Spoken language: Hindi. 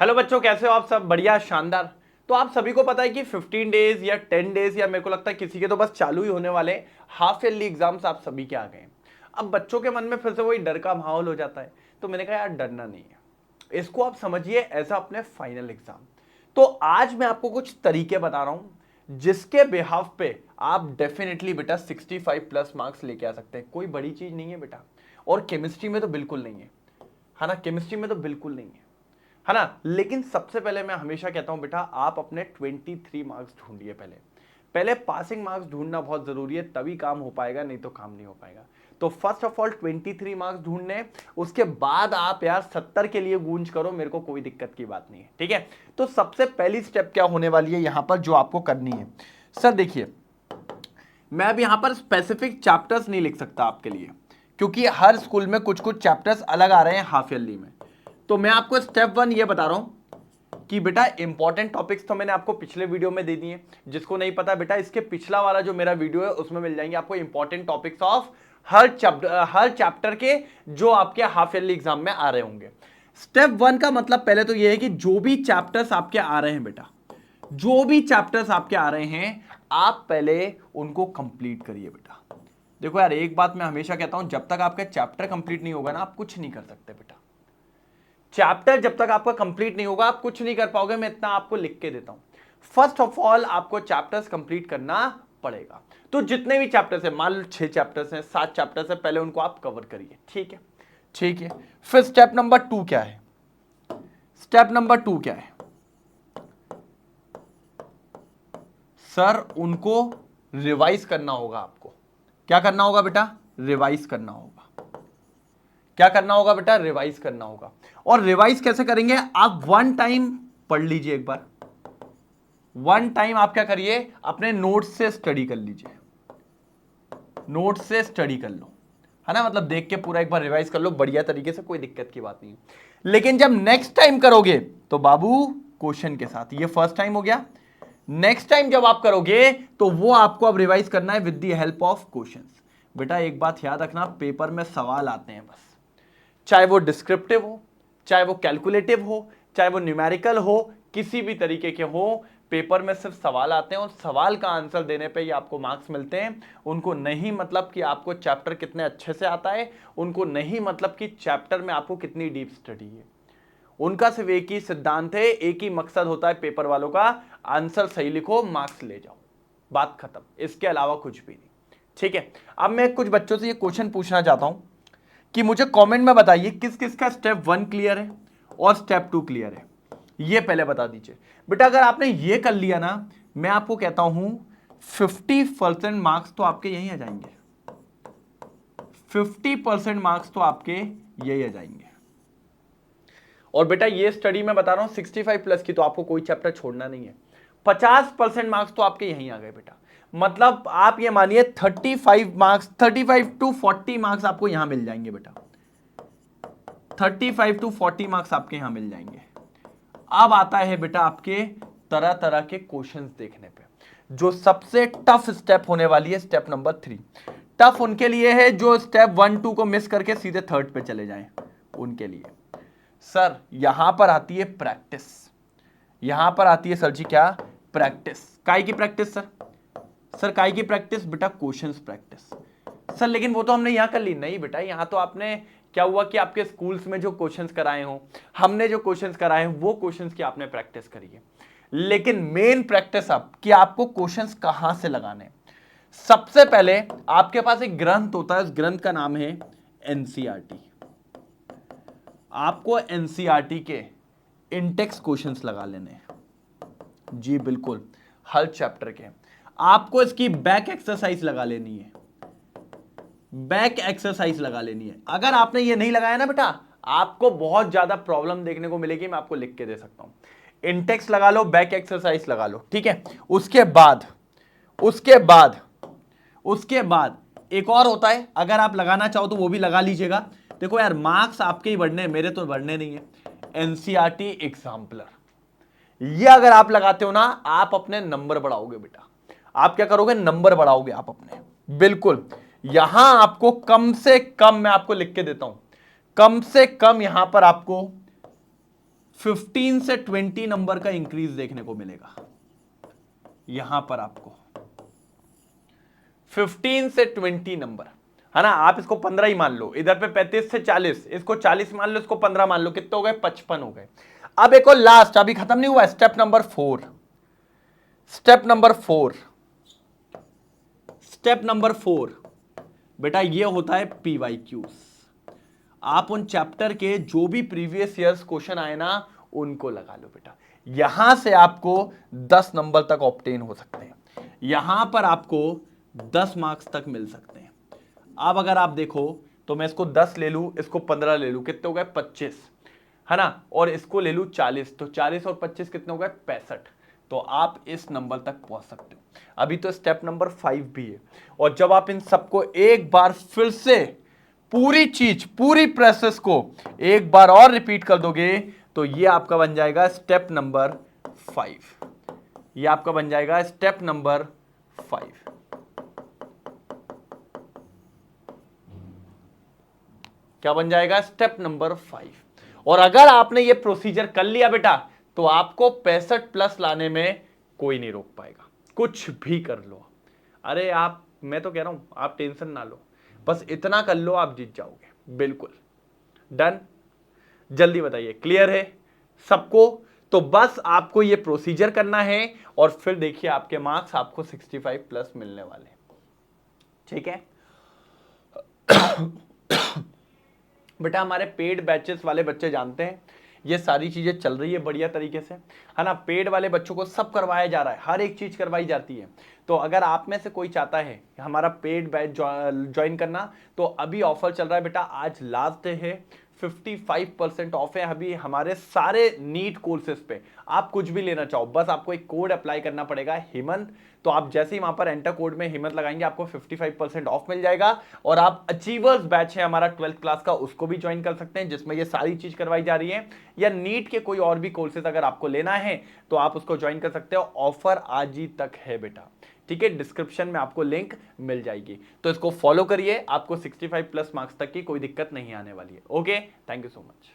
हेलो बच्चों, कैसे हो आप सब? बढ़िया, शानदार। तो आप सभी को पता है कि 15 डेज या 10 डेज या मेरे को लगता है किसी के तो बस चालू ही होने वाले हाफ ईयरली एग्जाम्स आप सभी के आ गए हैं। अब बच्चों के मन में फिर से वही डर का माहौल हो जाता है। तो मैंने कहा यार डरना नहीं है, इसको आप समझिए एज अपने फाइनल एग्जाम। तो आज मैं आपको कुछ तरीके बता रहा हूं जिसके बिहाफ पे आप डेफिनेटली बेटा 65 प्लस मार्क्स लेके आ सकते हैं। कोई बड़ी चीज नहीं है बेटा। और केमिस्ट्री में तो बिल्कुल नहीं है ना? केमिस्ट्री में तो बिल्कुल नहीं है ना? लेकिन सबसे पहले मैं हमेशा कहता हूं बेटा, आप अपने 23 मार्क्स ढूंढिए। पहले पहले पासिंग मार्क्स ढूंढना बहुत जरूरी है, तभी काम हो पाएगा, नहीं तो काम नहीं हो पाएगा। तो फर्स्ट ऑफ ऑल 23 मार्क्स ढूंढने, उसके बाद आप यार 70 के लिए गूंज करो, मेरे को कोई दिक्कत की बात नहीं है, ठीक है? तो सबसे पहली स्टेप क्या होने वाली है यहां पर जो आपको करनी है? सर देखिए, मैं अब यहां पर स्पेसिफिक चैप्टर्स नहीं लिख सकता आपके लिए, क्योंकि हर स्कूल में कुछ कुछ चैप्टर्स अलग आ रहे हैं हाफ ईयरली में। तो मैं आपको स्टेप 1 ये बता रहा हूं कि बेटा इंपॉर्टेंट टॉपिक्स तो मैंने आपको पिछले वीडियो में दे दिए। जिसको नहीं पता बेटा, इसके पिछला वाला जो मेरा वीडियो है उसमें मिल जाएंगे आपको important topics of her chapter के जो आपके हाफ ईयरली एग्जाम में आ रहे होंगे। स्टेप 1 का मतलब पहले तो ये है कि जो भी चैप्टर्स आपके आ रहे हैं बेटा, जो भी चैप्टर्स आपके आ रहे हैं, आप पहले उनको कंप्लीट करिए बेटा। देखो यार, एक बात मैं हमेशा कहता हूं, जब तक आपका चैप्टर कंप्लीट नहीं होगा ना, आप कुछ नहीं कर सकते बेटा। चैप्टर जब तक आपका कंप्लीट नहीं होगा आप कुछ नहीं कर पाओगे। मैं इतना आपको लिख के देता हूं। फर्स्ट ऑफ ऑल आपको चैप्टर्स कंप्लीट करना पड़ेगा। तो जितने भी चैप्टर्स है, मान लो 6 चैप्टर्स हैं, 7 चैप्टर्स है, पहले उनको आप कवर करिए, ठीक है? ठीक है। फिर स्टेप नंबर 2 क्या है? स्टेप नंबर 2 क्या है? सर उनको रिवाइज करना होगा आपको। क्या करना होगा बेटा? रिवाइज करना होगा। क्या करना होगा बेटा? रिवाइज करना होगा। और रिवाइज कैसे करेंगे? आप वन टाइम पढ़ लीजिए एक बार। वन टाइम आप क्या करिए? अपने नोट्स से स्टडी कर लीजिए। नोट्स से स्टडी कर लो, है ना? मतलब देख के पूरा एक बार रिवाइज कर लो बढ़िया तरीके से, कोई दिक्कत की बात नहीं। लेकिन जब नेक्स्ट टाइम करोगे तो बाबू क्वेश्चन के साथ। ये फर्स्ट टाइम हो गया। नेक्स्ट टाइम जब आप करोगे तो वो आपको अब रिवाइज करना है with the help of questions. बेटा एक बात याद रखना, पेपर में सवाल आते हैं बस, चाहे वो डिस्क्रिप्टिव हो, चाहे वो कैलकुलेटिव हो, चाहे वो न्यूमेरिकल हो, किसी भी तरीके के हो, पेपर में सिर्फ सवाल आते हैं और सवाल का आंसर देने पे ही आपको मार्क्स मिलते हैं। उनको नहीं मतलब कि आपको चैप्टर कितने अच्छे से आता है, उनको नहीं मतलब कि चैप्टर में आपको कितनी डीप स्टडी है। उनका सिर्फ एक ही सिद्धांत है, एक ही मकसद होता है पेपर वालों का, आंसर सही लिखो, मार्क्स ले जाओ, बात खत्म। इसके अलावा कुछ भी नहीं, ठीक है? अब मैं कुछ बच्चों से ये क्वेश्चन पूछना चाहता हूं कि मुझे कमेंट में बताइए किस किस का स्टेप 1 क्लियर है और स्टेप 2 क्लियर है। ये पहले बता दीजिए बेटा। अगर आपने ये कर लिया ना, मैं आपको कहता हूं 50% मार्क्स तो आपके यहीं आ जाएंगे। 50% मार्क्स तो आपके यही आ जाएंगे। और बेटा ये स्टडी मैं बता रहा हूं 65 प्लस की, तो आपको कोई चैप्टर छोड़ना नहीं है। 50% मार्क्स तो आपके यहीं आ गए बेटा। मतलब आप ये मानिए 35 मार्क्स, 35 टू 40 मार्क्स आपको यहां मिल जाएंगे बेटा। 35 टू 40 मार्क्स आपके यहां मिल जाएंगे। अब आता है बेटा आपके तरह तरह के क्वेश्चंस देखने पे। जो सबसे टफ स्टेप होने वाली है, स्टेप नंबर 3। टफ उनके लिए है जो स्टेप 1 2 को मिस करके सीधे थर्ड पे चले जाएं, उनके लिए। सर यहां पर आती है प्रैक्टिस। यहां पर आती है सर जी क्या? प्रैक्टिस। काय की प्रैक्टिस सर? सर काय की प्रैक्टिस? बेटा क्वेश्चंस प्रैक्टिस। सर लेकिन वो तो हमने यहां कर ली। नहीं बेटा, यहां तो आपने क्या हुआ कि आपके स्कूल्स में जो क्वेश्चंस कराए हो, हमने जो क्वेश्चंस कराए हैं, वो क्वेश्चंस की आपने प्रैक्टिस करी है। लेकिन मेन प्रैक्टिस अब कि आपको क्वेश्चंस कहां से लगाने। सबसे पहले आपके पास एक ग्रंथ होता है, उस ग्रंथ का नाम है एनसीईआरटी। आपको एनसीईआरटी के इंडेक्स क्वेश्चंस लगा लेने हैं। जी बिल्कुल, हर चैप्टर के। आपको इसकी बैक एक्सरसाइज लगा लेनी है। बैक एक्सरसाइज लगा लेनी है। अगर आपने ये नहीं लगाया ना बेटा, आपको बहुत ज्यादा प्रॉब्लम देखने को मिलेगी। मैं आपको लिख के दे सकता हूं। इंडेक्स लगा लो, बैक एक्सरसाइज लगा लो, ठीक है? उसके बाद एक और होता है, अगर आप लगाना चाहो तो वो भी लगा लीजिएगा। देखो यार, मार्क्स आपके ही बढ़ने, मेरे तो बढ़ने नहीं है। एनसीईआरटी एग्जाम्पलर, ये अगर आप लगाते हो ना, आप अपने नंबर बढ़ाओगे बेटा। आप क्या करोगे? नंबर बढ़ाओगे आप अपने, बिल्कुल। यहां आपको कम से कम, मैं आपको लिख के देता हूं, कम से कम यहां पर आपको 15 से 20 नंबर का इंक्रीज देखने को मिलेगा यहां पर आपको 15 से 20 नंबर, है ना। आप इसको 15 ही मान लो, इधर पे 35 से 40, इसको 40 मान लो, इसको 15 मान लो, कितने हो गए 55 हो गए। अब एक और लास्ट, अभी खत्म नहीं हुआ, step number 4। Step number 4, step number 4 बेटा ये होता है PYQs। आप उन चैप्टर के जो भी प्रीवियस ईयर्स क्वेश्चन आए ना उनको लगा लो बेटा, यहां से आपको 10 नंबर तक ऑब्टेन हो सकते हैं, यहां पर आपको 10 मार्क्स तक मिल सकते हैं। अब अगर आप देखो तो मैं इसको 10 ले लूं, इसको 15 ले लूं, कितने हो गए 25, है ना, और इसको ले लूं 40, तो 40 और 25 कितने हो गए 65। तो आप इस नंबर तक पहुंच सकते हो। अभी तो स्टेप नंबर 5 भी है, और जब आप इन सबको एक बार फिर से पूरी चीज, पूरी प्रोसेस को एक बार और रिपीट कर दोगे तो ये आपका बन जाएगा स्टेप नंबर 5। ये आपका बन जाएगा स्टेप नंबर 5। क्या बन जाएगा स्टेप नंबर 5। और अगर आपने ये प्रोसीजर कर लिया बेटा तो आपको 65 प्लस लाने में कोई नहीं रोक पाएगा, कुछ भी कर लो। अरे आप, मैं तो कह रहा हूं आप टेंशन ना लो, बस इतना कर लो आप जीत जाओगे बिल्कुल। डन, जल्दी बताइए, क्लियर है सबको? तो बस आपको ये प्रोसीजर करना है और फिर देखिए आपके मार्क्स आपको 65 प्लस मिलने वाले, ठीक है। बेटा हमारे पेड बैचेस वाले बच्चे जानते हैं ये सारी चीजें चल रही है बढ़िया तरीके से, है ना। पेड वाले बच्चों को सब करवाया जा रहा है, हर एक चीज करवाई जाती है। तो अगर आप में से कोई चाहता है हमारा पेड बैच ज्वाइन करना, तो अभी ऑफर चल रहा है बेटा, आज लास्ट डे है, 55% ऑफ है अभी हमारे सारे नीट कोर्सेज पे। आप कुछ भी लेना चाहो, बस आपको एक कोड अप्लाई करना पड़ेगा हेमंत, तो आप जैसे ही वहां पर एंटर कोड में हेमंत लगाएंगे आपको 55% ऑफ मिल जाएगा। और आप अचीवर्स बैच है हमारा 12th क्लास का, उसको भी ज्वाइन कर सकते हैं जिसमें ये सारी चीज करवाई जा रही है। या नीट के कोई और भी कोर्सेज अगर आपको लेना है तो आप उसको ज्वाइन कर सकते हो, ऑफर आज ही तक है बेटा, ठीक है। डिस्क्रिप्शन में आपको लिंक मिल जाएगी, तो इसको फॉलो करिए, आपको 65 प्लस मार्क्स तक की कोई दिक्कत नहीं आने वाली है। Okay, thank you so much.